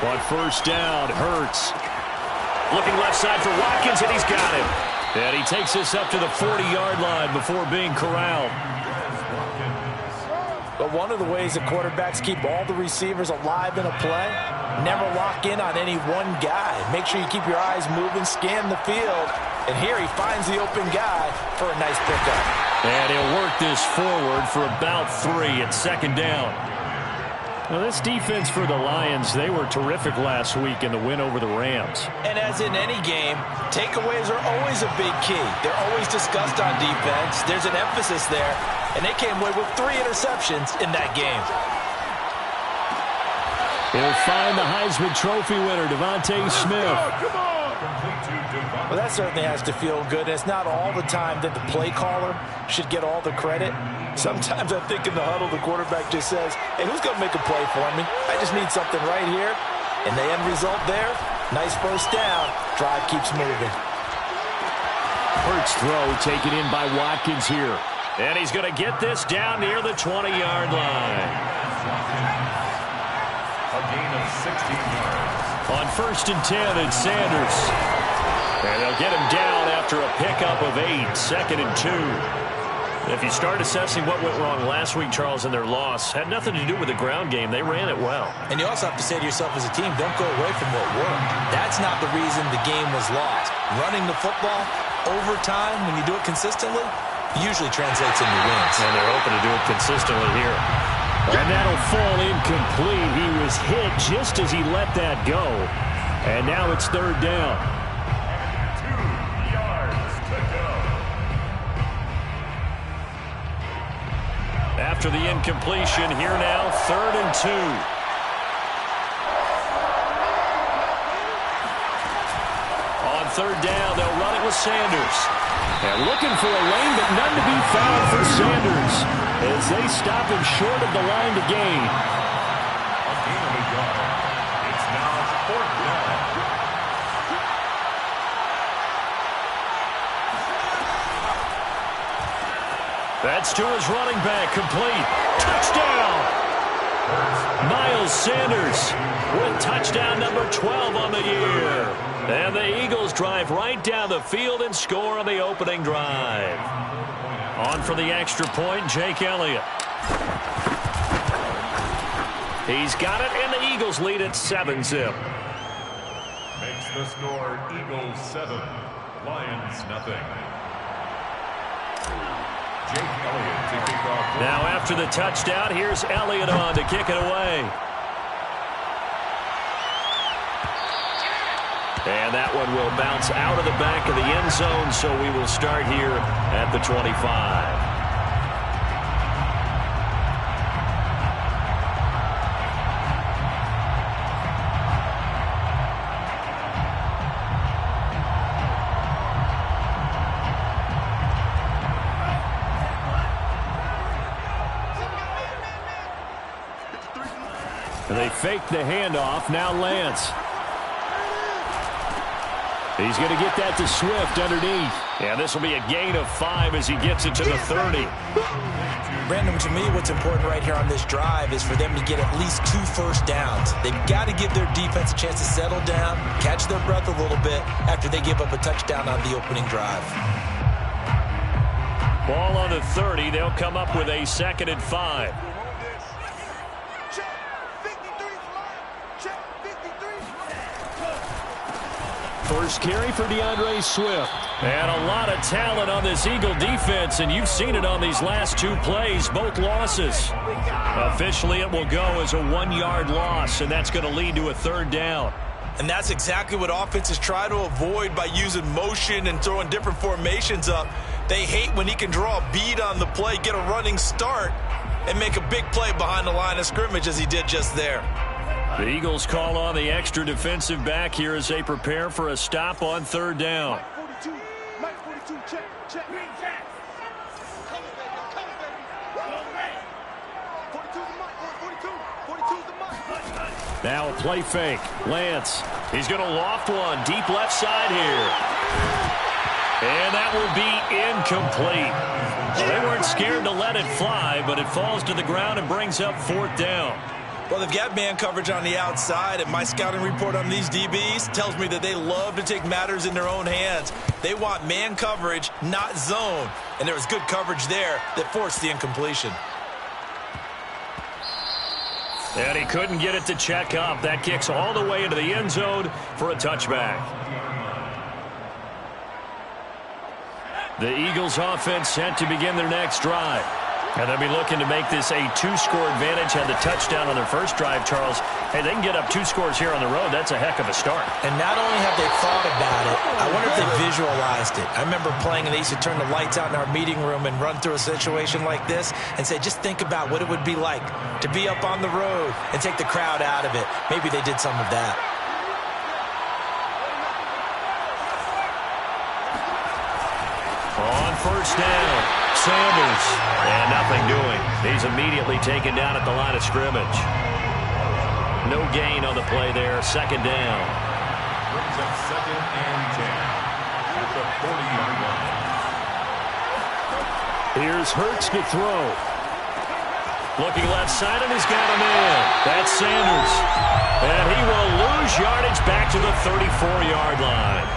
On first down, Hurts. Looking left side for Watkins, and he's got him. And he takes this up to the 40-yard line before being corralled. But one of the ways that quarterbacks keep all the receivers alive in a play, never lock in on any one guy. Make sure you keep your eyes moving, scan the field. And here he finds the open guy for a nice pickup. And he'll work this forward for about 3 at second down. Well, this defense for the Lions, they were terrific last week in the win over the Rams. And as in any game, takeaways are always a big key. They're always discussed on defense. There's an emphasis there. And they came away with 3 interceptions in that game. He'll find the Heisman Trophy winner, Devontae Smith. Well, that certainly has to feel good. It's not all the time that the play caller should get all the credit. Sometimes I think in the huddle, the quarterback just says, hey, who's going to make a play for me? I just need something right here. And the end result there, nice first down. Drive keeps moving. Hurts throw taken in by Watkins here. And he's going to get this down near the 20-yard line. A gain of 16 yards. On first and 10, it's Sanders. And they'll get him down after a pickup of 8, second and 2. If you start assessing what went wrong last week, Charles, in their loss, had nothing to do with the ground game. They ran it well. And you also have to say to yourself as a team, don't go away from what worked. That's not the reason the game was lost. Running the football over time, when you do it consistently, usually translates into wins. And they're hoping to do it consistently here. And that'll fall incomplete. He was hit just as he let that go. And now it's third down. 2 yards to go. After the incompletion, here now, third and 2. On third down, they'll run it with Sanders. And looking for a lane, but none to be found for Sanders as they stop him short of the line to gain. A gain of a yard. It's now fourth down. That's to his running back, complete. Touchdown! Miles Sanders with touchdown number 12 on the year. And the Eagles drive right down the field and score on the opening drive. On for the extra point, Jake Elliott. He's got it, and the Eagles lead at 7-zip. Makes the score Eagles 7, Lions nothing. Jake Elliott to kick off. Now after the touchdown, here's Elliott on to kick it away. And that one will bounce out of the back of the end zone, so we will start here at the 25. And they fake the handoff. Now Lance. He's going to get that to Swift underneath. And this will be a gain of 5 as he gets it to the 30. Brandon, to me, what's important right here on this drive is for them to get at least 2 first downs. They've got to give their defense a chance to settle down, catch their breath a little bit after they give up a touchdown on the opening drive. Ball on the 30. They'll come up with a second and 5. First carry for DeAndre Swift. And a lot of talent on this Eagle defense, and you've seen it on these last 2 plays, both losses. Officially, it will go as a 1-yard loss, and that's going to lead to a third down. And that's exactly what offenses try to avoid by using motion and throwing different formations up. They hate when he can draw a bead on the play, get a running start, and make a big play behind the line of scrimmage as he did just there. The Eagles call on the extra defensive back here as they prepare for a stop on third down. Mike 42, check, check. 42 the mic. Now a play fake. Lance. He's going to loft one deep left side here. And that will be incomplete. Well, they weren't scared to let it fly, but it falls to the ground and brings up fourth down. Well, they've got man coverage on the outside, and my scouting report on these DBs tells me that they love to take matters in their own hands. They want man coverage, not zone. And there was good coverage there that forced the incompletion. And he couldn't get it to check up. That kicks all the way into the end zone for a touchback. The Eagles offense set to begin their next drive. And they'll be looking to make this a 2-score advantage. Had the touchdown on their first drive, Charles. Hey, they can get up 2 scores here on the road. That's a heck of a start. And not only have they thought about it, I wonder if they visualized it. I remember playing, and they used to turn the lights out in our meeting room and run through a situation like this and say, just think about what it would be like to be up on the road and take the crowd out of it. Maybe they did some of that. On first down, Sanders. And nothing doing. He's immediately taken down at the line of scrimmage. No gain on the play there. Second down. Brings up 2nd and 10 at the 40-yard line. Here's Hurts to throw. Looking left side, and he's got him in. That's Sanders. And he will lose yardage back to the 34-yard line.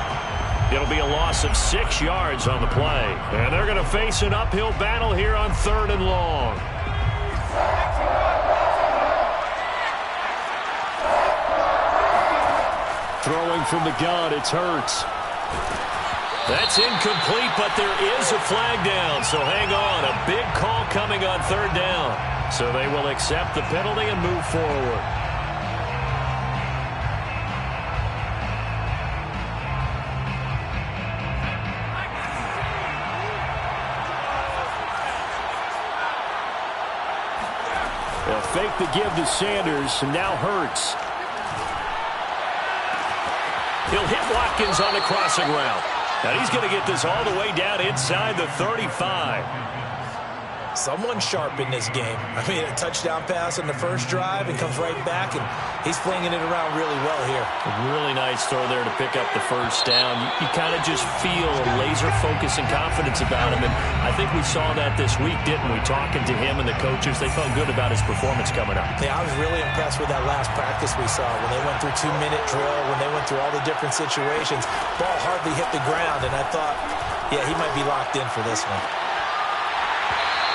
It'll be a loss of 6 yards on the play. And they're going to face an uphill battle here on 3rd and long. Throwing from the gun, it's Hurts. That's incomplete, but there is a flag down. So hang on, a big call coming on 3rd down. So they will accept the penalty and move forward. They'll fake the give to Sanders, and now Hurts. He'll hit Watkins on the crossing route. And he's going to get this all the way down inside the 35. Someone sharp in this game. I mean, a touchdown pass on the first drive and comes right back, and he's flinging it around really well here. A really nice throw there to pick up the first down. You kind of just feel a laser focus and confidence about him, and I think we saw that this week, didn't we? Talking to him and the coaches, they felt good about his performance coming up. Yeah, I was really impressed with that last practice we saw when they went through 2-minute drill, when they went through all the different situations. Ball hardly hit the ground, and I thought, yeah, he might be locked in for this one.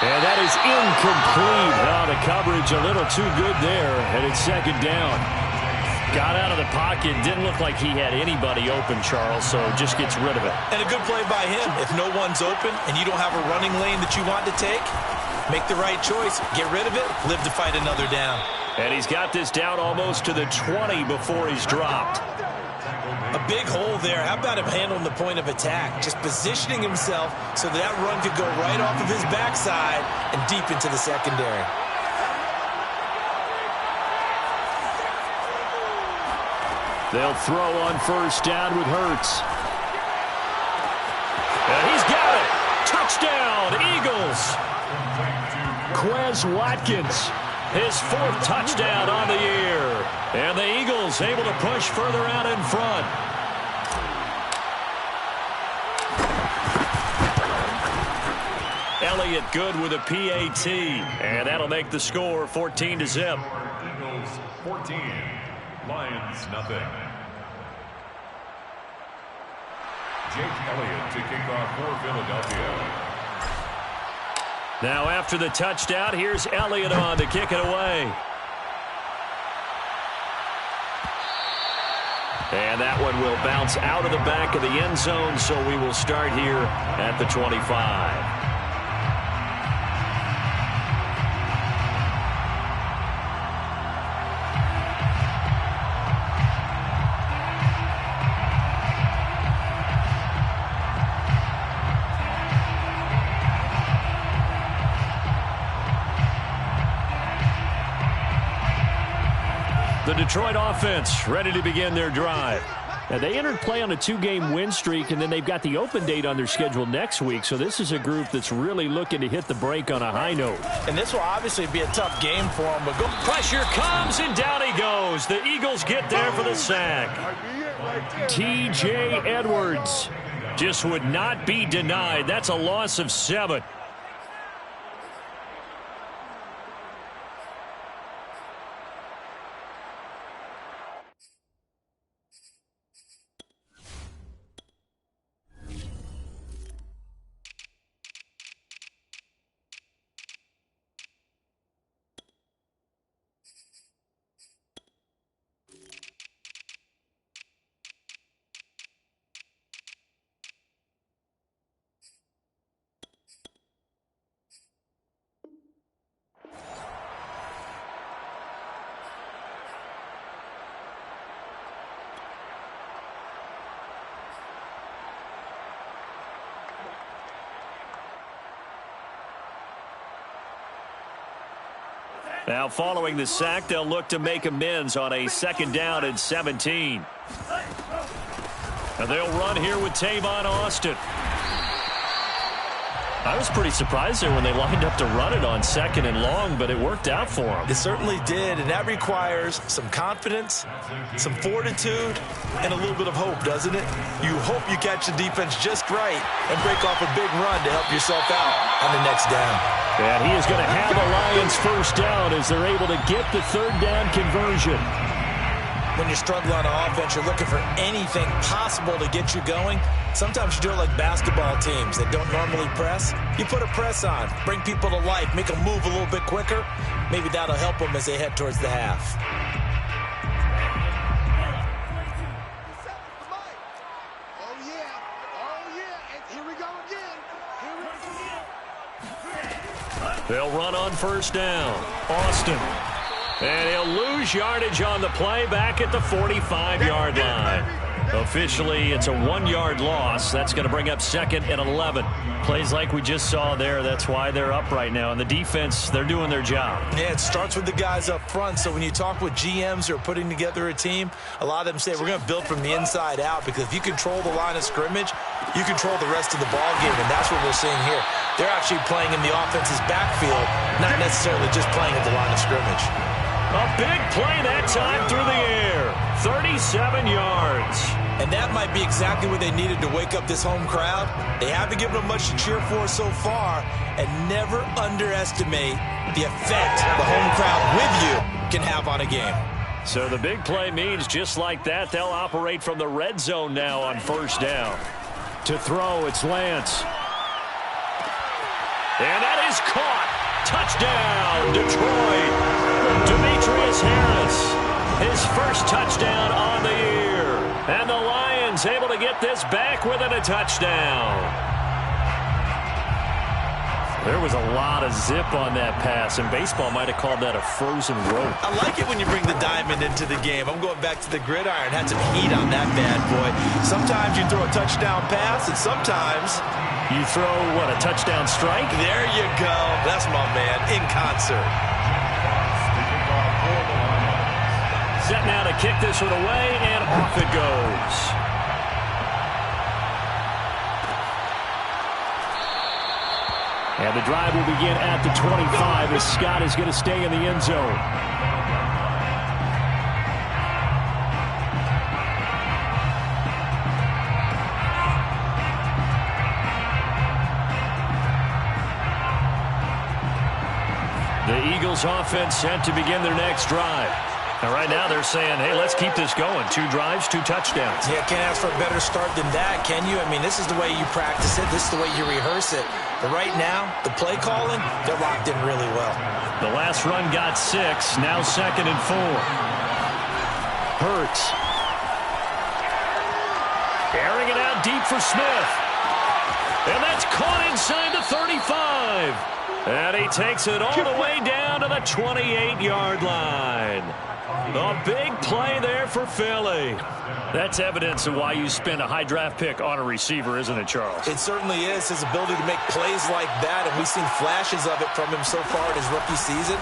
And that is incomplete. Oh, the coverage a little too good there, and it's 2nd down. Got out of the pocket. Didn't look like he had anybody open, Charles, so just gets rid of it. And a good play by him. If no one's open and you don't have a running lane that you want to take, make the right choice. Get rid of it. Live to fight another down. And he's got this down almost to the 20 before he's dropped. A big hole there. How about him handling the point of attack? Just positioning himself so that run could go right off of his backside and deep into the secondary. They'll throw on first down with Hurts. And he's got it. Touchdown, Eagles. Quez Watkins. His 4th touchdown on the year. And the Eagles able to push further out in front. Elliott good with a PAT. And that'll make the score 14-0. Eagles 14, Lions nothing. Jake Elliott to kick off for Philadelphia. Now after the touchdown, here's Elliott on to kick it away. And that one will bounce out of the back of the end zone, so we will start here at the 25. The Detroit offense ready to begin their drive. Now, they entered play on a 2-game win streak, and then they've got the open date on their schedule next week. So this is a group that's really looking to hit the break on a high note. And this will obviously be a tough game for them. But pressure comes, and down he goes. The Eagles get there for the sack. T.J. Edwards just would not be denied. That's a loss of 7. Now following the sack, they'll look to make amends on a 2nd down and 17. And they'll run here with Tavon Austin. I was pretty surprised there when they lined up to run it on 2nd and long, but it worked out for them. It certainly did, and that requires some confidence, some fortitude, and a little bit of hope, doesn't it? You hope you catch the defense just right and break off a big run to help yourself out on the next down. And he is going to have the Lions 1st down as they're able to get the 3rd down conversion. When you're struggling on offense, you're looking for anything possible to get you going. Sometimes you do it like basketball teams that don't normally press. You put a press on, bring people to life, make them move a little bit quicker. Maybe that'll help them as they head towards the half. Oh, yeah. And here we go again. They'll run on 1st down. Austin. And he'll lose yardage on the play back at the 45-yard line. Officially, it's a 1-yard loss. That's going to bring up 2nd and 11. Plays like we just saw there. That's why they're up right now. And the defense, they're doing their job. Yeah, it starts with the guys up front. So when you talk with GMs who are putting together a team, a lot of them say we're going to build from the inside out, because if you control the line of scrimmage, you control the rest of the ball game, and that's what we're seeing here. They're actually playing in the offense's backfield, not necessarily just playing at the line of scrimmage. A big play that time through the air. 37 yards. And that might be exactly what they needed to wake up this home crowd. They haven't given them much to cheer for so far, and never underestimate the effect the home crowd with you can have on a game. So the big play means just like that, they'll operate from the red zone now on 1st down. To throw, it's Lance. And that is caught. Touchdown, Detroit. Demetrius Harris, his 1st touchdown on the year. And the Lions able to get this back within a touchdown. There was a lot of zip on that pass, and baseball might have called that a frozen rope. I like it when you bring the diamond into the game. I'm going back to the gridiron. Had some heat on that bad boy. Sometimes you throw a touchdown pass, and sometimes you throw, what, a touchdown strike? There you go. That's my man, in concert. Set now to kick this one away, and off it goes. And the drive will begin at the 25 as Scott is going to stay in the end zone. The Eagles offense set to begin their next drive. And right now they're saying, hey, let's keep this going. 2 drives, 2 touchdowns. Yeah, can't ask for a better start than that, can you? I mean, this is the way you practice it. This is the way you rehearse it. But right now, the play calling, they're locked in really well. The last run got 6. Now 2nd and 4. Hurts. Airing it out deep for Smith. And that's caught inside the 35. And he takes it all the way down to the 28-yard line. The big play there for Philly. That's evidence of why you spend a high draft pick on a receiver, isn't it, Charles? It certainly is. His ability to make plays like that, and we've seen flashes of it from him so far in his rookie season.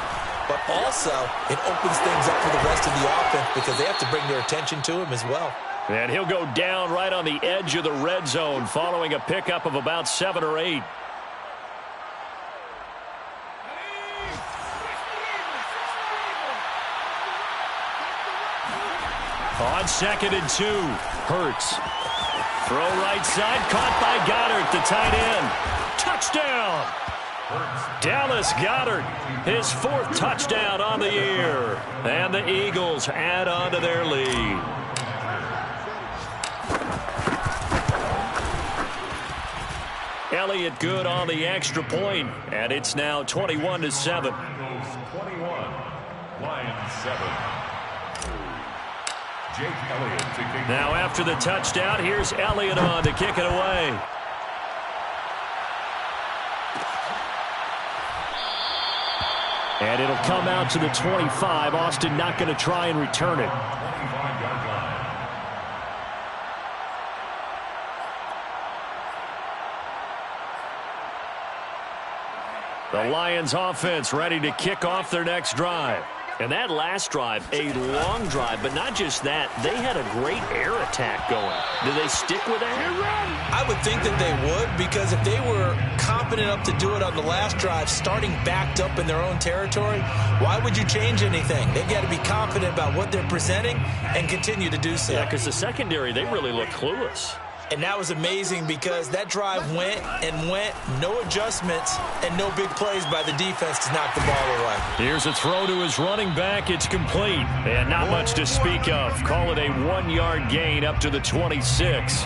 But also, it opens things up for the rest of the offense because they have to bring their attention to him as well. And he'll go down right on the edge of the red zone following a pickup of about 7 or 8. On 2nd and 2, Hurts. Throw right side, caught by Goddard, the tight end. Touchdown! Dallas Goedert, his 4th touchdown on the year. And the Eagles add on to their lead. Elliott good on the extra point, and it's now 21-7. 21, Lions 7. Jake Elliott to kick. Now after the touchdown, here's Elliott on to kick it away. And it'll come out to the 25. Austin not going to try and return it. 25-yard line. The The Lions offense ready to kick off their next drive. And that last drive, a long drive, but not just that. They had a great air attack going. Do they stick with that? I would think that they would, because if they were confident enough to do it on the last drive, starting backed up in their own territory, why would you change anything? They've got to be confident about what they're presenting and continue to do so. Yeah, because the secondary, they really look clueless. And that was amazing because that drive went and went, no adjustments, and no big plays by the defense to knock the ball away. Here's a throw to his running back. It's complete. And not much to speak of. Call it a 1-yard gain up to the 26.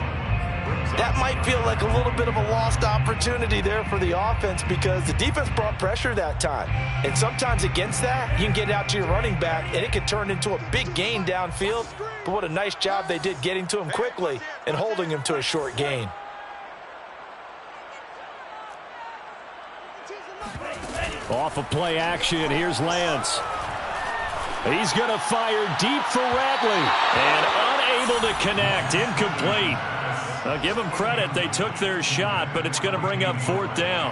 That might feel like a little bit of a lost opportunity there for the offense because the defense brought pressure that time. And sometimes against that, you can get out to your running back, and it can turn into a big gain downfield. But what a nice job they did getting to him quickly and holding him to a short gain. Off of play action, here's Lance. He's going to fire deep for Ratley. And unable to connect, incomplete. I'll give them credit. They took their shot, but it's going to bring up 4th down.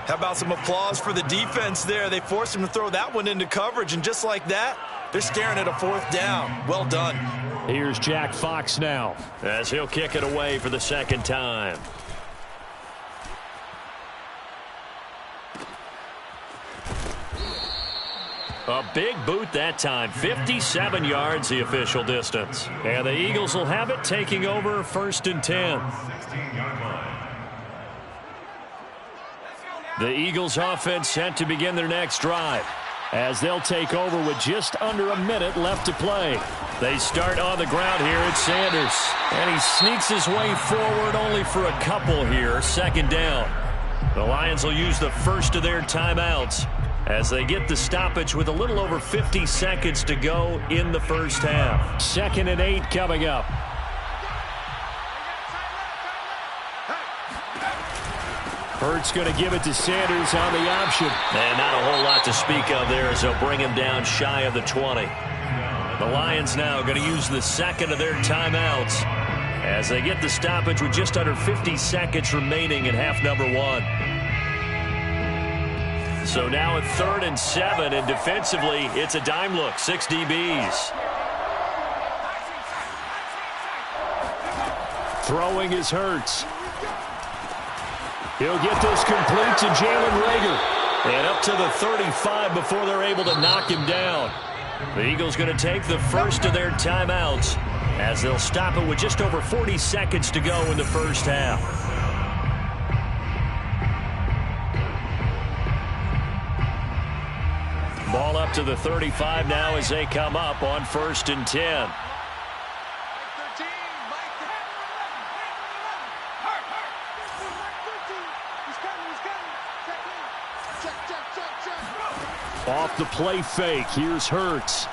How about some applause for the defense there? They forced him to throw that one into coverage, and just like that, they're staring at a 4th down. Well done. Here's Jack Fox now, as he'll kick it away for the second time. A big boot that time, 57 yards the official distance. And the Eagles will have it, taking over 1st and 10. The Eagles offense set to begin their next drive, as they'll take over with just under a minute left to play. They start on the ground here at Sanders. And he sneaks his way forward only for a couple here, 2nd down. The Lions will use the first of their timeouts as they get the stoppage with a little over 50 seconds to go in the first half. 2nd and 8 coming up. Hurts going to give it to Sanders on the option. And not a whole lot to speak of there as they'll bring him down shy of the 20. The Lions now going to use the second of their timeouts as they get the stoppage with just under 50 seconds remaining in half number 1. So now at 3rd and 7, and defensively, it's a dime look, 6 DBs. Throwing is Hurts. He'll get this complete to Jalen Reagor. And up to the 35 before they're able to knock him down. The Eagles going to take the first of their timeouts as they'll stop it with just over 40 seconds to go in the first half. Ball up to the 35 now as they come up on 1st and 10. Off the play fake, here's Hurts.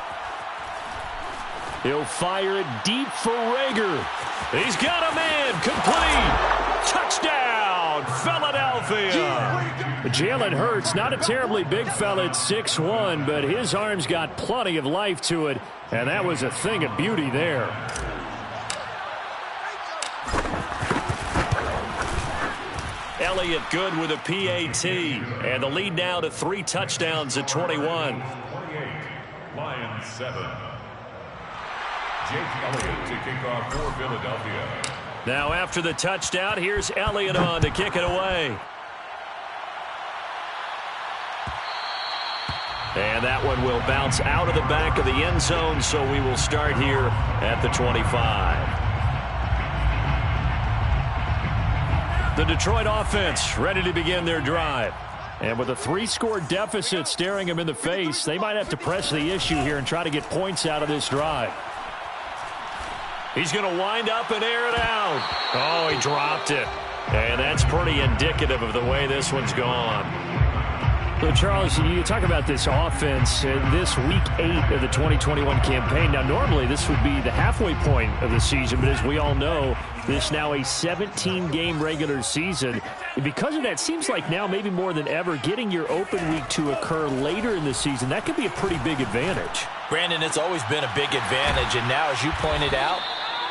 He'll fire it deep for Reagor. He's got a man, complete. Touchdown, Philadelphia. Jalen Hurts, not a terribly big fella at 6'1", but his arms got plenty of life to it, and that was a thing of beauty there. Elliott good with a PAT, and the lead now to 3 touchdowns at 21. 28, Lions 7. Jake Elliott to kick off for Philadelphia. Now after the touchdown, here's Elliott on to kick it away. And that one will bounce out of the back of the end zone, so we will start here at the 25. The Detroit offense ready to begin their drive. And with a 3-score deficit staring them in the face, they might have to press the issue here and try to get points out of this drive. He's going to wind up and air it out. Oh, he dropped it. And that's pretty indicative of the way this one's gone. So, Charles, you talk about this offense this week 8 of the 2021 campaign. Now, normally this would be the halfway point of the season, but as we all know, this is now a 17-game regular season. And because of that, it seems like now maybe more than ever, getting your open week to occur later in the season, that could be a pretty big advantage. Brandon, it's always been a big advantage, and now, as you pointed out,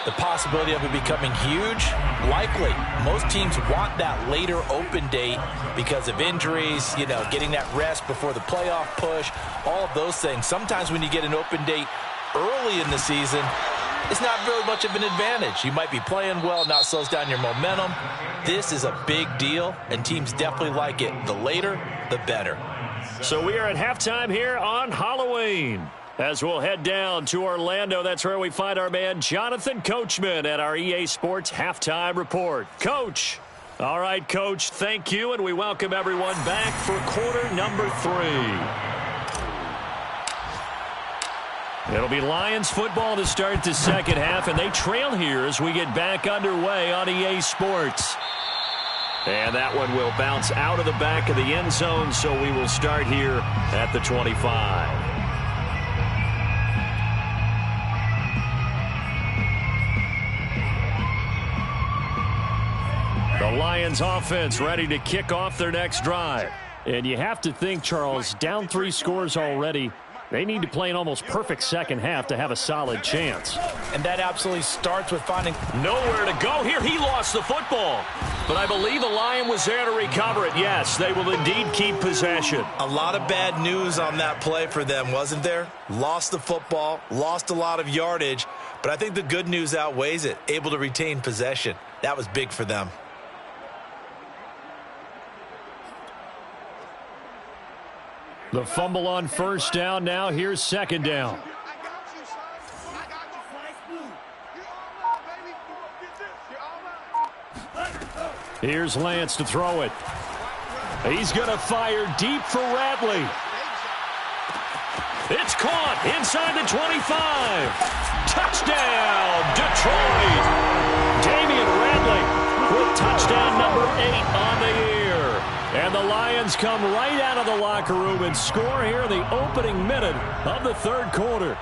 The possibility of it becoming huge? Likely. Most teams want that later open date because of injuries, getting that rest before the playoff push, all of those things. Sometimes when you get an open date early in the season, it's not really much of an advantage. You might be playing well, not slows down your momentum. This is a big deal, and teams definitely like it. The later, the better. So we are at halftime here on Halloween. As we'll head down to Orlando, that's where we find our man Jonathan Coachman at our EA Sports Halftime Report. Coach. All right, Coach, thank you, and we welcome everyone back for quarter number 3. It'll be Lions football to start the second half, and they trail here as we get back underway on EA Sports. And that one will bounce out of the back of the end zone, so we will start here at the 25. The Lions offense ready to kick off their next drive. And you have to think, Charles, down 3 scores already. They need to play an almost perfect second half to have a solid chance. And that absolutely starts with finding nowhere to go here. He lost the football. But I believe the Lion was there to recover it. Yes, they will indeed keep possession. A lot of bad news on that play for them, wasn't there? Lost the football, lost a lot of yardage. But I think the good news outweighs it. Able to retain possession. That was big for them. The fumble on first down. Now here's second down. Here's Lance to throw it. He's going to fire deep for Radley. It's caught inside the 25. Touchdown, Detroit. Damian Radley with touchdown number 8 on the year. And the Lions come right out of the locker room and score here in the opening minute of the third quarter.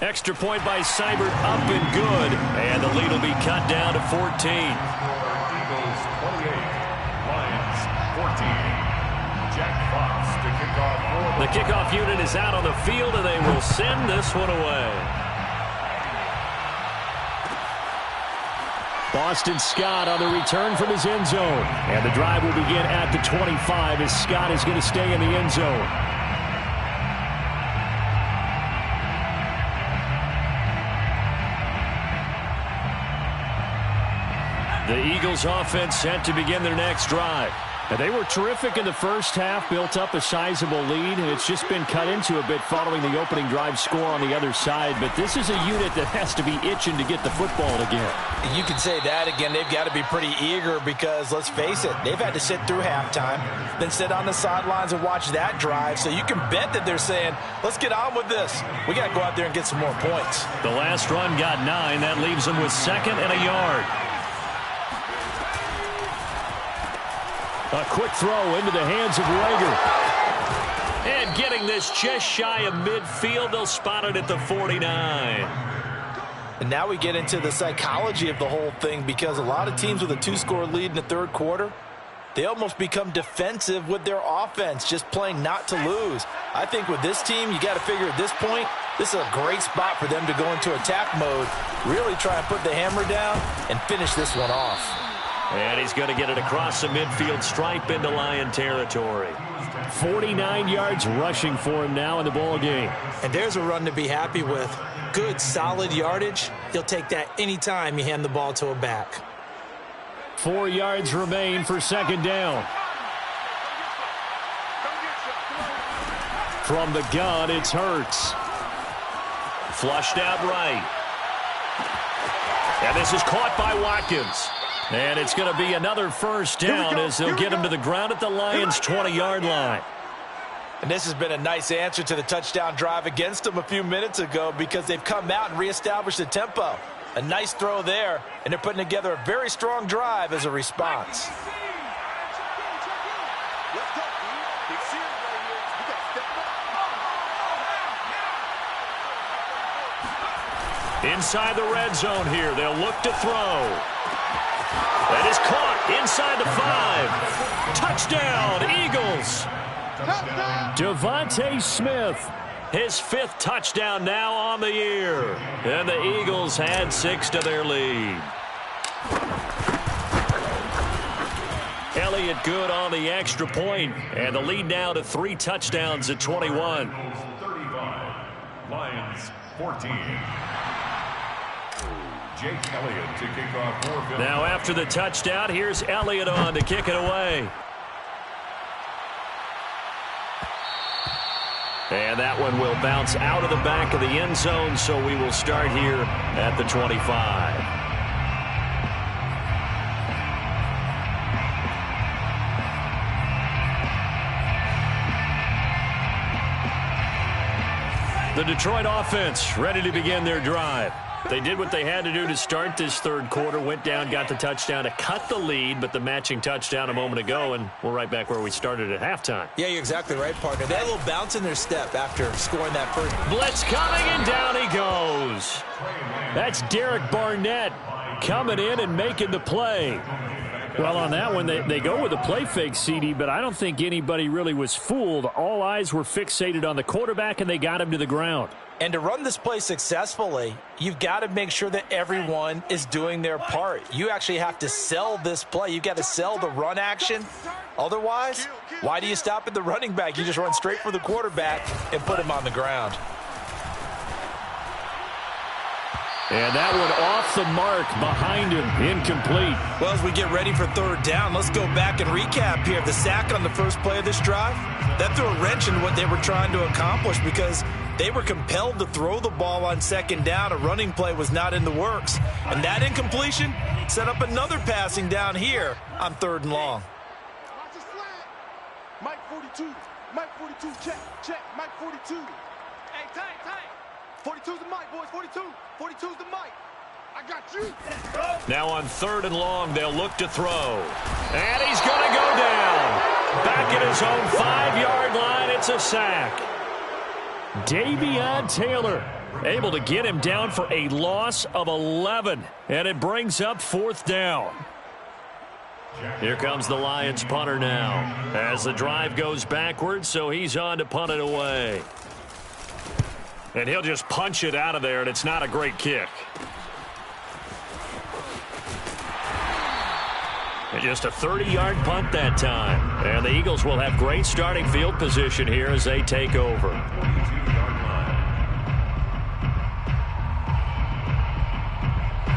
Extra point by Seibert, up and good. And the lead will be cut down to 14. Eagles 28, Lions 14. Jack Fox to kick off. The kickoff unit is out on the field, and they will send this one away. Boston Scott on the return from his end zone. And the drive will begin at the 25 as Scott is going to stay in the end zone. The Eagles offense set to begin their next drive. And they were terrific in the first half, built up a sizable lead, and it's just been cut into a bit following the opening drive score on the other side. But this is a unit that has to be itching to get the football again. You can say that again. They've got to be pretty eager because, let's face it, they've had to sit through halftime, then sit on the sidelines and watch that drive. So you can bet that they're saying, let's get on with this. We got to go out there and get some more points. The last run got 9. That leaves them with 2nd and a yard. A quick throw into the hands of Rager. And getting this just shy of midfield, they'll spot it at the 49. And now we get into the psychology of the whole thing because a lot of teams with a 2-score lead in the third quarter, they almost become defensive with their offense, just playing not to lose. I think with this team, you got to figure at this point, this is a great spot for them to go into attack mode, really try and put the hammer down and finish this one off. And he's going to get it across the midfield stripe into Lion territory. 49 yards rushing for him now in the ball game. And there's a run to be happy with. Good, solid yardage. He'll take that anytime you hand the ball to a back. 4 yards remain for second down. From the gun, it's Hurts. Flushed out right. And this is caught by Watkins. And it's going to be another first down as they'll get him to the ground at the Lions' 20-yard line. And this has been a nice answer to the touchdown drive against them a few minutes ago because they've come out and reestablished the tempo. A nice throw there, and they're putting together a very strong drive as a response. Inside the red zone here, they'll look to throw. That is caught inside the 5. Touchdown, Eagles. DeVonta Smith, his 5th touchdown now on the year. And the Eagles had 6 to their lead. Elliott good on the extra point, and the lead now to 3 touchdowns at 21. 35, Lions 14. Jake Elliott to kick off for. Now after the touchdown, here's Elliott on to kick it away. And that one will bounce out of the back of the end zone, so we will start here at the 25. The Detroit offense ready to begin their drive. They did what they had to do to start this third quarter, went down, got the touchdown to cut the lead, but the matching touchdown a moment ago, and we're right back where we started at halftime. Yeah, you're exactly right, partner. They had a little bounce in their step after scoring that first. Blitz coming, and down he goes. That's Derek Barnett coming in and making the play. Well, on that one, they go with a play fake, CD, but I don't think anybody really was fooled. All eyes were fixated on the quarterback, and they got him to the ground. And to run this play successfully, you've got to make sure that everyone is doing their part. You actually have to sell this play. You've got to sell the run action. Otherwise, why do you stop at the running back? You just run straight for the quarterback and put him on the ground. And that one off the mark behind him, incomplete. Well, as we get ready for third down, let's go back and recap here. The sack on the first play of this drive, that threw a wrench in what they were trying to accomplish because they were compelled to throw the ball on second down. A running play was not in the works. And that incompletion set up another passing down here on 3rd and long. Watch his flag. Mike 42. Mike 42. Check. Mike 42. Hey, tight. 42's the mic, boys. 42. 42's the mic. I got you. Now on 3rd and long, they'll look to throw. And he's going to go down. Back at his own 5-yard line, it's a sack. Davion Taylor able to get him down for a loss of 11. And it brings up 4th down. Here comes the Lions punter now. As the drive goes backwards, so he's on to punt it away. And he'll just punch it out of there, and it's not a great kick. And just a 30-yard punt that time. And the Eagles will have great starting field position here as they take over.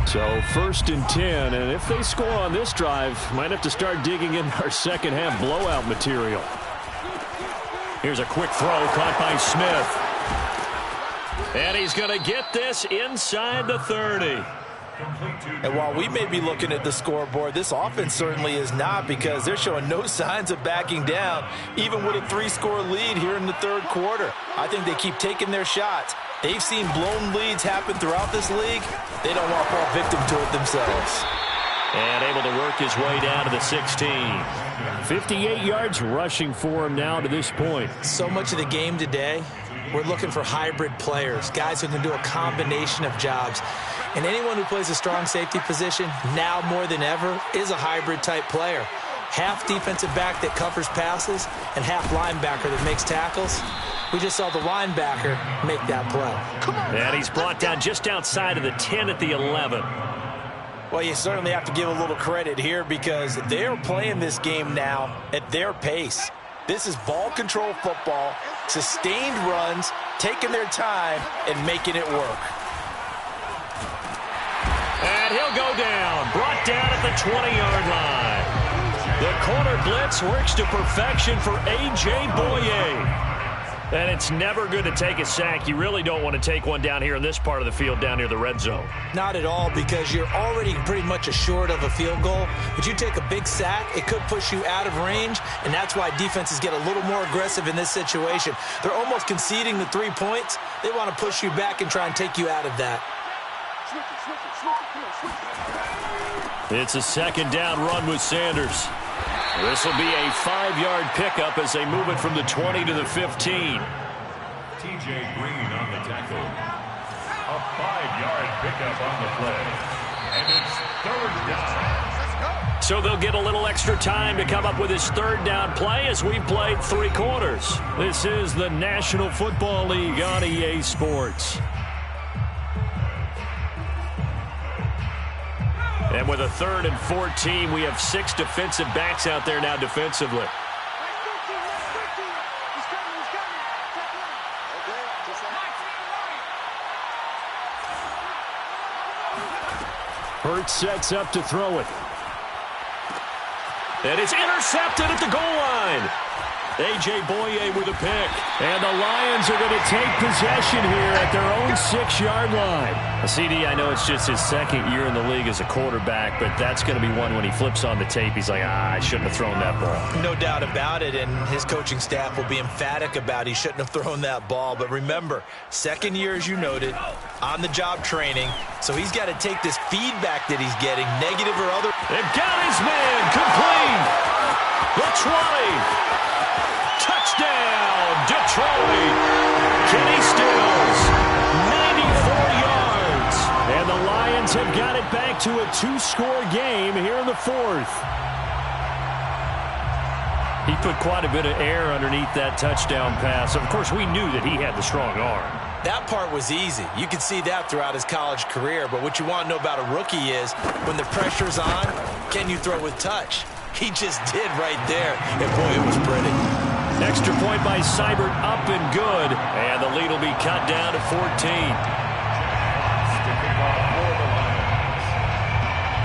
So 1st and 10, and if they score on this drive, might have to start digging in our second-half blowout material. Here's a quick throw caught by Smith. And he's going to get this inside the 30. And while we may be looking at the scoreboard, this offense certainly is not, because they're showing no signs of backing down, even with a 3-score lead here in the 3rd quarter. I think they keep taking their shots. They've seen blown leads happen throughout this league. They don't want to fall victim to it themselves. And able to work his way down to the 16. 58 yards rushing for him now to this point. So much of the game today, we're looking for hybrid players, guys who can do a combination of jobs. And anyone who plays a strong safety position, now more than ever, is a hybrid type player. Half defensive back that covers passes and half linebacker that makes tackles. We just saw the linebacker make that play. And he's brought down just outside of the 10 at the 11. Well, you certainly have to give a little credit here, because they're playing this game now at their pace. This is ball control football, sustained runs, taking their time, and making it work. And he'll go down, brought down at the 20-yard line. The corner blitz works to perfection for A.J. Boye. And it's never good to take a sack. You really don't want to take one down here in this part of the field, down near the red zone. Not at all, because you're already pretty much assured of a field goal. But you take a big sack, it could push you out of range, and that's why defenses get a little more aggressive in this situation. They're almost conceding the 3 points. They want to push you back and try and take you out of that. It's a 2nd down run with Sanders. This will be a 5-yard pickup as they move it from the 20 to the 15. TJ Green on the tackle. A 5-yard pickup on the play. And it's 3rd down. So they'll get a little extra time to come up with his third down play as we played 3 quarters. This is the National Football League on EA Sports. And with a 3rd and 14, we have 6 defensive backs out there now defensively. Hurts sets up to throw it. And it's intercepted at the goal line. A.J. Boye with a pick. And the Lions are going to take possession here at their own 6-yard line. CD, I know it's just his 2nd year in the league as a quarterback, but that's going to be one when he flips on the tape, he's like, I shouldn't have thrown that ball. No doubt about it, and his coaching staff will be emphatic about he shouldn't have thrown that ball. But remember, 2nd year, as you noted, on-the-job training, so he's got to take this feedback that he's getting, negative or other. They've got his man complete. The 20. Touchdown, Detroit. Kenny Stills, 94 yards. And the Lions have got it back to a 2-score game here in the 4th. He put quite a bit of air underneath that touchdown pass. Of course, we knew that he had the strong arm. That part was easy. You could see that throughout his college career. But what you want to know about a rookie is when the pressure's on, can you throw with touch? He just did right there. And boy, it was pretty. Extra point by Seibert, up and good. And the lead will be cut down to 14.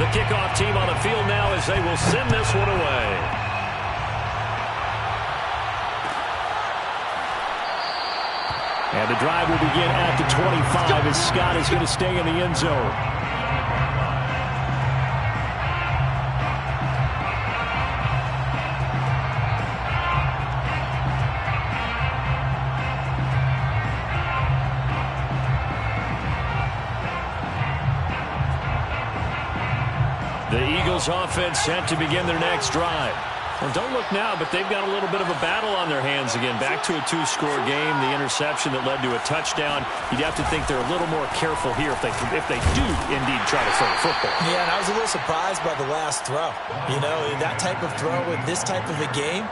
The kickoff team on the field now as they will send this one away. And the drive will begin at the 25 as Scott is going to stay in the end zone. The Eagles offense set to begin their next drive. Well, don't look now, but they've got a little bit of a battle on their hands again. Back to a 2-score game. The interception that led to a touchdown. You'd have to think they're a little more careful here if they do indeed try to throw the football. Yeah, and I was a little surprised by the last throw. You know, that type of throw in this type of a game,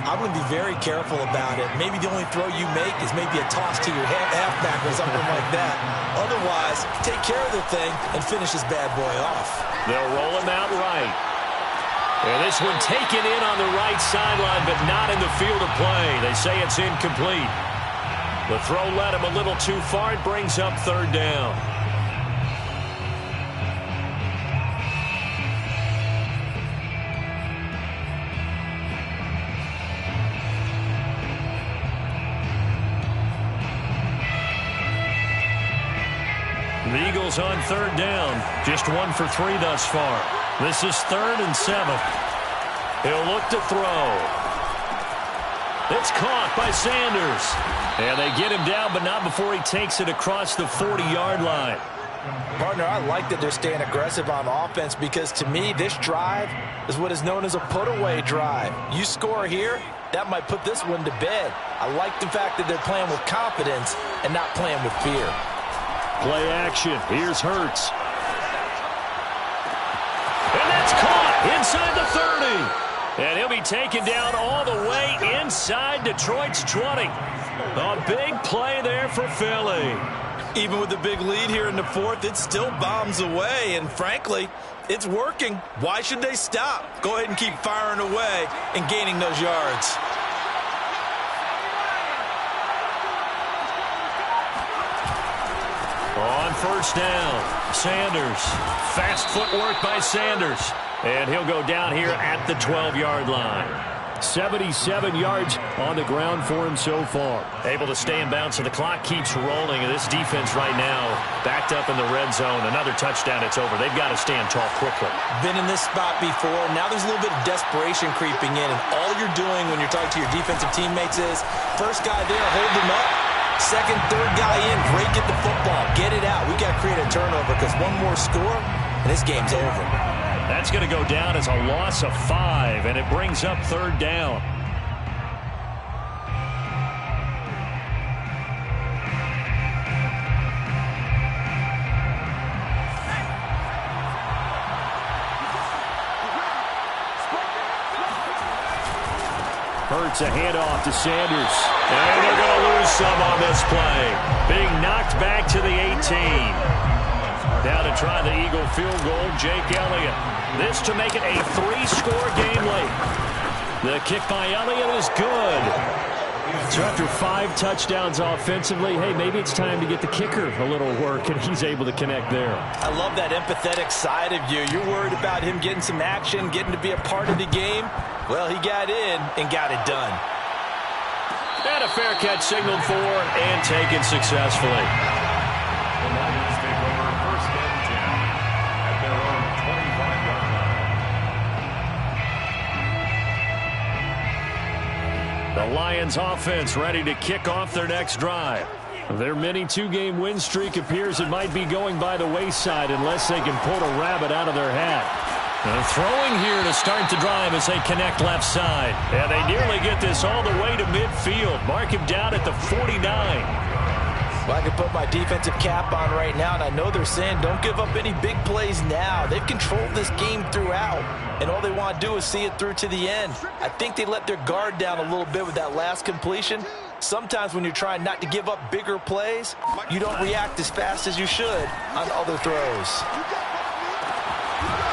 I'm going to be very careful about it. Maybe the only throw you make is maybe a toss to your halfback or something like that. Otherwise, take care of the thing and finish this bad boy off. They'll roll him out right. And this one taken in on the right sideline, but not in the field of play. They say it's incomplete. The throw led him a little too far. It brings up 3rd down. The Eagles on 3rd down. Just 1 for 3 thus far. This is 3rd and 7. He'll look to throw. It's caught by Sanders. And they get him down, but not before he takes it across the 40-yard line. Partner, I like that they're staying aggressive on offense because, to me, this drive is what is known as a put-away drive. You score here, that might put this one to bed. I like the fact that they're playing with confidence and not playing with fear. Play action. Here's Hurts. And that's caught inside the 30. And he'll be taken down all the way inside Detroit's 20. A big play there for Philly. Even with the big lead here in the 4th, it still bombs away. And frankly, it's working. Why should they stop? Go ahead and keep firing away and gaining those yards. On 1st down, Sanders. Fast footwork by Sanders. And he'll go down here at the 12-yard line. 77 yards on the ground for him so far. Able to stay in bounds, so the clock keeps rolling. And this defense right now backed up in the red zone. Another touchdown, it's over. They've got to stand tall quickly. Been in this spot before. Now there's a little bit of desperation creeping in. And all you're doing when you're talking to your defensive teammates is, first guy there, hold him up. Second, third guy in, break at the football. Get it out. We got to create a turnover because one more score, and this game's over. That's going to go down as a loss of 5, and it brings up 3rd down. Hurts a handoff to Sanders. And they're going to lose some on this play. Being knocked back to the 18. Now to try the Eagle field goal, Jake Elliott. This to make it a 3-score game late. The kick by Elliott is good. So after 5 touchdowns offensively, hey, maybe it's time to get the kicker a little work, and he's able to connect there. I love that empathetic side of you. You're worried about him getting some action, getting to be a part of the game. Well, he got in and got it done. And a fair catch signaled for and taken successfully. The Lions take over first and 10 at their own 25-yard line. The Lions offense ready to kick off their next drive. Their mini 2-game win streak appears it might be going by the wayside unless they can pull a rabbit out of their hat. And throwing here to start the drive as they connect left side. And they nearly get this all the way to midfield. Mark him down at the 49. Well, I can put my defensive cap on right now, and I know they're saying don't give up any big plays now. They've controlled this game throughout, and all they want to do is see it through to the end. I think they let their guard down a little bit with that last completion. Sometimes when you're trying not to give up bigger plays, you don't react as fast as you should on other throws.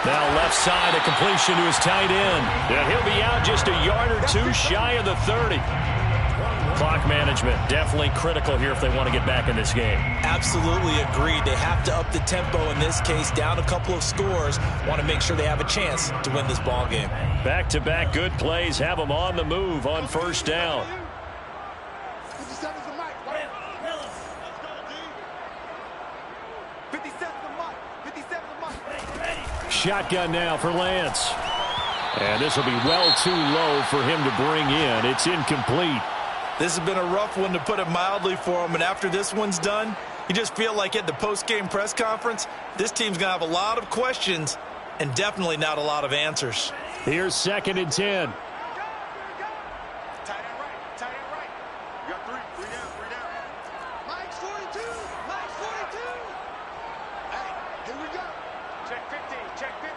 Now left side, a completion to his tight end. And he'll be out just a yard or two shy of the 30. Clock management definitely critical here if they want to get back in this game. Absolutely agreed. They have to up the tempo in this case, down a couple of scores. Want to make sure they have a chance to win this ball game. Back-to-back good plays have them on the move on first down. 57's the mic, right? Let's go, D. 57's the mic. 57's the mic. Shotgun now for Lance. And this will be well too low for him to bring in. It's incomplete. This has been a rough one, to put it mildly, for him. And after this one's done, you just feel like at the post-game press conference, this team's going to have a lot of questions and definitely not a lot of answers. Here's 2nd and 10. Tight end right. Tight end right. You got 3. 3 down. 3 down. Mike's 42. Mike's 42. Hey, here we go. Check 50. Check 50.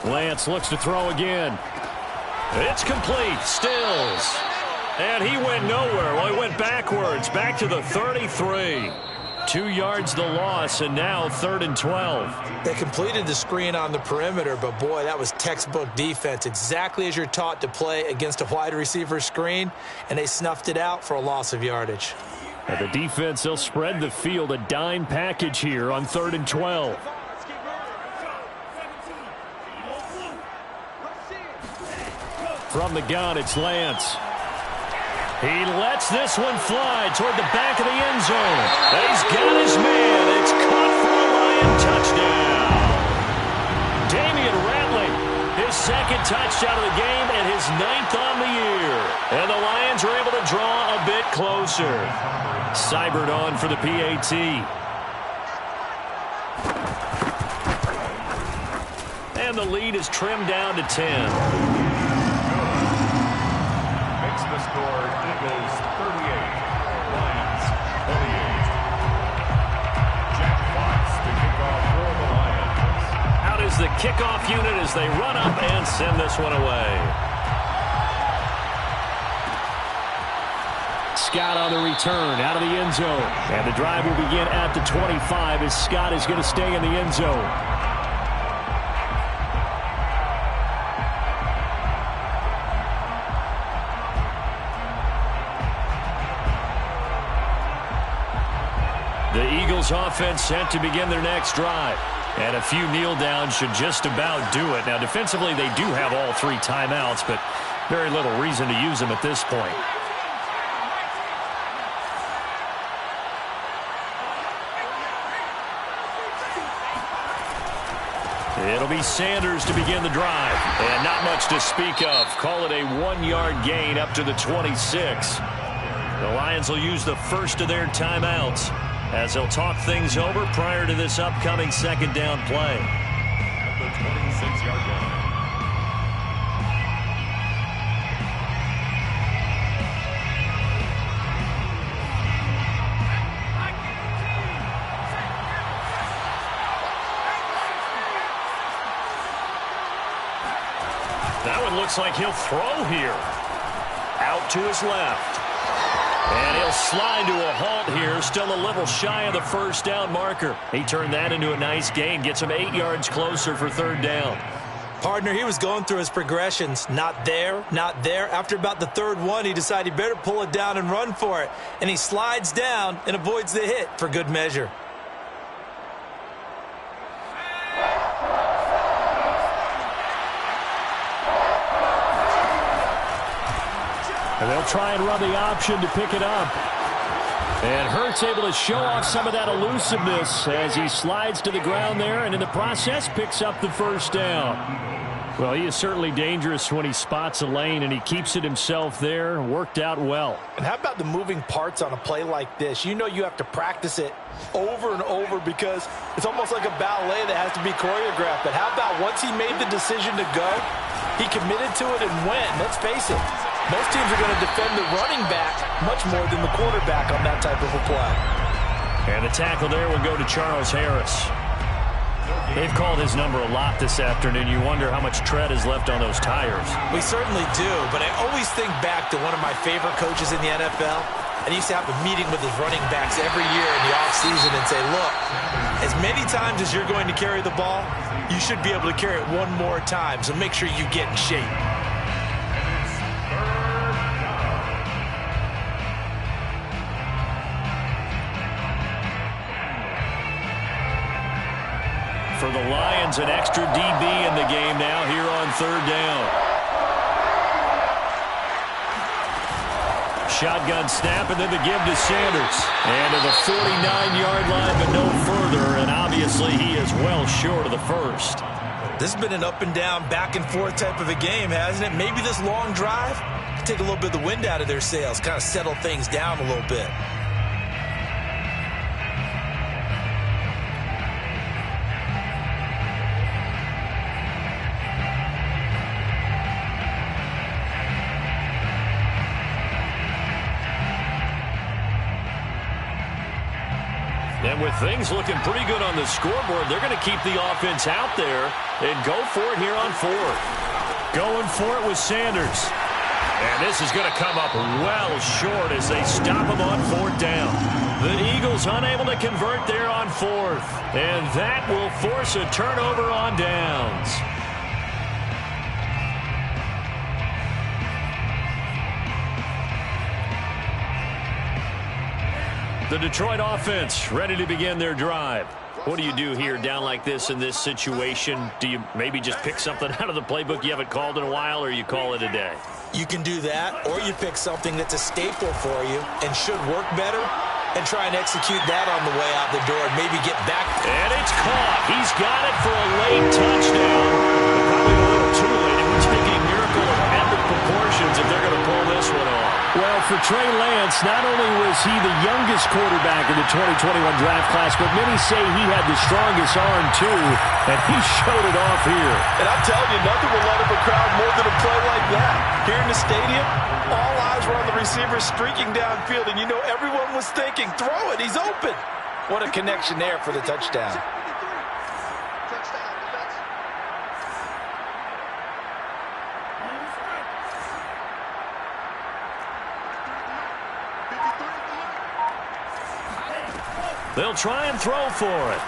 Lance looks to throw again. It's complete. Stills. And he went nowhere. Well, he went backwards. Back to the 33. 2 yards the loss, and now 3rd and 12. They completed the screen on the perimeter, but boy, that was textbook defense. Exactly as you're taught to play against a wide receiver screen, and they snuffed it out for a loss of yardage. And the defense, they'll spread the field, a dime package here on 3rd and 12. From the gun, it's Lance. He lets this one fly toward the back of the end zone. He's got his man. It's caught for a Lion touchdown. Damian Ratley, his 2nd touchdown of the game and his 9th on the year. And the Lions are able to draw a bit closer. Seibert on for the PAT. And the lead is trimmed down to 10. Makes the score Eagles 38, Lions 28. Jack Fox to kick off for the Lions. Out is the kickoff unit as they run up and send this one away. Scott on the return out of the end zone. And the drive will begin at the 25 as Scott is going to stay in the end zone. The Eagles offense set to begin their next drive. And a few kneel downs should just about do it. Now, defensively, they do have all 3 timeouts, but very little reason to use them at this point. It'll be Sanders to begin the drive. And not much to speak of. Call it a 1-yard gain up to the 26. The Lions will use the first of their timeouts as they'll talk things over prior to this upcoming 2nd down play. At the 26-yard line. looks like he'll throw here. Out to his left. And he'll slide to a halt here, still a little shy of the first down marker. He turned that into a nice gain, gets him 8 yards closer for third down. Partner, he was going through his progressions. Not there, not there. After about the third one, he decided he better pull it down and run for it. And he slides down and avoids the hit for good measure. And they'll try and run the option to pick it up. And Hurts able to show off some of that elusiveness as he slides to the ground there and in the process picks up the first down. Well, he is certainly dangerous when he spots a lane and he keeps it himself there. Worked out well. And how about the moving parts on a play like this? You know you have to practice it over and over because it's almost like a ballet that has to be choreographed. But how about once he made the decision to go, he committed to it and went. Let's face it. Most teams are going to defend the running back much more than the quarterback on that type of a play. And the tackle there will go to Charles Harris. They've called his number a lot this afternoon. You wonder how much tread is left on those tires. We certainly do, but I always think back to one of my favorite coaches in the NFL. And he used to have a meeting with his running backs every year in the offseason and say, look, as many times as you're going to carry the ball, you should be able to carry it one more time, so make sure you get in shape. For the Lions, an extra DB in the game now here on third down. Shotgun snap and then the give to Sanders. And to the 49-yard line, but no further. And obviously he is well short of the first. This has been an up and down, back and forth type of a game, hasn't it? Maybe this long drive can take a little bit of the wind out of their sails, kind of settle things down a little bit. And with things looking pretty good on the scoreboard, they're going to keep the offense out there and go for it here on fourth. Going for it with Sanders. And this is going to come up well short as they stop him on fourth down. The Eagles unable to convert there on fourth. And that will force a turnover on downs. The Detroit offense ready to begin their drive. What do you do here down like this in this situation? Do you maybe just pick something out of the playbook you haven't called in a while, or you call it a day? You can do that, or you pick something that's a staple for you and should work better and try and execute that on the way out the door and maybe get back. And it's caught. He's got it for a late touchdown. Probably a little too late. It would take a miracle of epic proportions if they're going to pull this one off. Well, for Trey Lance, not only was he the youngest quarterback in the 2021 draft class, but many say he had the strongest arm, too, and he showed it off here. And I'm telling you, nothing will light up a crowd more than a play like that. Here in the stadium, all eyes were on the receiver streaking downfield, and you know everyone was thinking, throw it, he's open. What a connection there for the touchdown. They'll try and throw for it.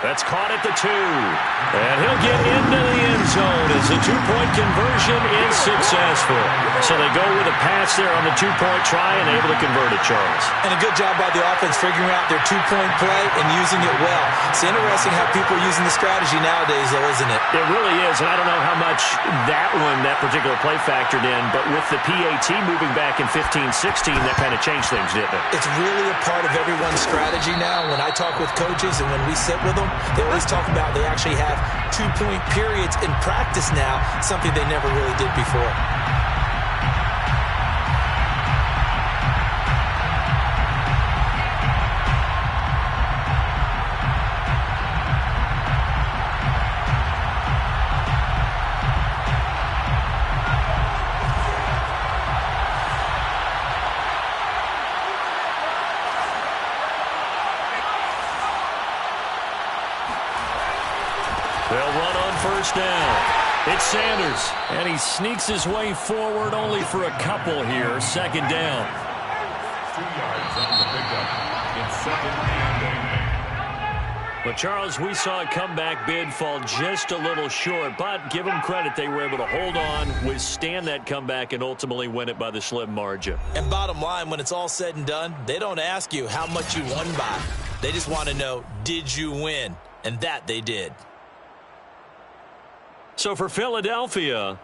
That's caught at the 2. And he'll get into the end zone as the two-point conversion is successful. So they go with a pass there on the two-point try and able to convert it, Charles. And a good job by the offense figuring out their two-point play and using it well. It's interesting how people are using the strategy nowadays, though, isn't it? It really is, and I don't know how much that particular play factored in, but with the PAT moving back in 15-16, that kind of changed things, didn't it? It's really a part of everyone's strategy now. When I talk with coaches and when we sit with them, they always talk about they actually have two-point periods in practice now, something they never really did before. They'll run on first down. It's Sanders, and he sneaks his way forward only for a couple here. Second down. 2 yards on the pickup. It's second and 8. But, Charles, we saw a comeback bid fall just a little short, but give them credit. They were able to hold on, withstand that comeback, and ultimately win it by the slim margin. And bottom line, when it's all said and done, they don't ask you how much you won by. They just want to know, did you win? And that they did. So for Philadelphia,